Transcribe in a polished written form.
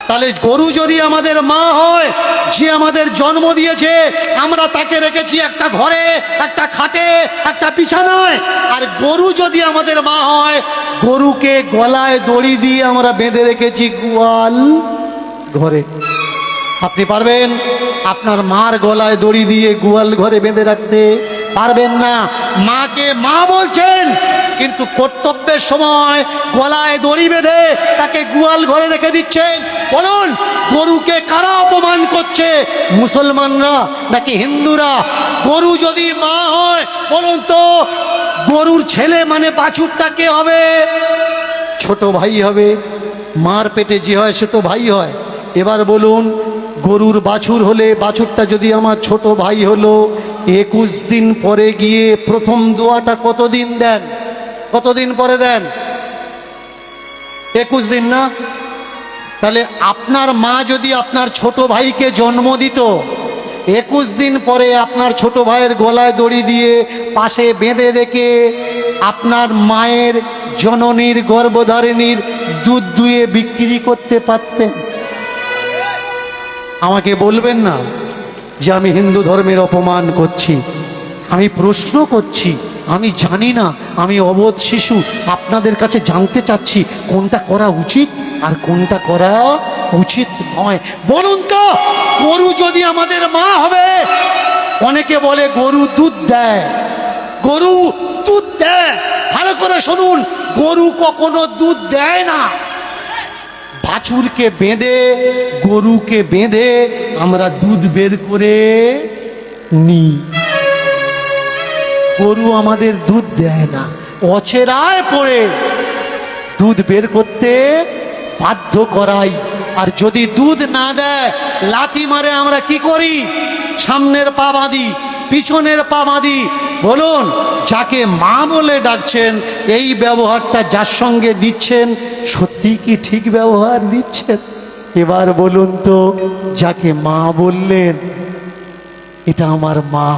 তাহলে গরু যদি আমাদের মা হয়, যে আমাদের জন্ম দিয়েছে, আমরা তাকে রেখেছি একটা ঘরে, একটা খাটে, একটা বিছানায়। আর গরু যদি আমাদের মা হয়, গরুকে গলায় দড়ি দিয়ে আমরা বেঁধে রেখেছি গোয়াল ঘরে। আপনি পারবেন আপনার মার গলায় দড়ি দিয়ে গোয়াল ঘরে বেঁধে রাখতে? পারবেন না। মাকে মা বলছেন, কিন্তু কর্তব্যের সময় গলায় দড়ি বেঁধে তাকে গোয়াল ঘরে রেখে দিচ্ছেন। বলুন, গরুকে কারা অপমান করছে? মুসলমানরা নাকি হিন্দুরা? গরু যদি মা হয়, বলুন তো গরুর ছেলে মানে বাছুরটা কে হবে? ছোট ভাই হবে। মার পেটে যে হয় সে তো ভাই হয়। এবার বলুন, গরুর বাছুর হলে, বাছুরটা যদি আমার ছোট ভাই হলো, 21 দিন পরে গিয়ে প্রথম দোয়াটা কতদিন দেন? কতদিন পরে দেন? 21 দিন না? তাহলে আপনার মা যদি আপনার ছোট ভাইকে জন্ম দিত, 21 দিন পরে আপনার ছোট ভাইয়ের গলায় দড়ি দিয়ে পাশে বেঁধে রেখে আপনার মায়ের জননীর গর্ভধারিণীর দুধ দুয়ে বিক্রি করতে পারতেন? আমাকে বলবেন না যে আমি হিন্দু ধর্মের অপমান করছি। আমি প্রশ্ন করছি, আমি জানি না, আমি অবোধ শিশু। আপনাদের কাছে জানতে চাচ্ছি কোনটা করা উচিত আর কোনটা করা উচিত নয়। বলুন তো, গরু যদি আমাদের মা হবে, অনেকে বলে গরু দুধ দেয়, গরু দুধ দেয়। ভালো করে শুনুন, গরু কখনো দুধ দেয় না। বাছুরকে বেঁধে, গরুকে বেঁধে আমরা দুধ বের করে নিই। গরু আমাদের দুধ দেয় না, অচেরায় পড়ে দুধ বের করতে বাধ্য করাই। আর যদি দুধ না দেয়, লাথি মারে আমরা কি করি? সামনের পা বাঁধি, পিছনের পা বাঁধি। বলুন, যাকে মা বলে ডাকছেন, এই ব্যবহারটা যার সঙ্গে দিচ্ছেন, সত্যি কি ঠিক ব্যবহার দিচ্ছেন? এবার বলুন তো, যাকে মা বললেন, এটা আমার মা,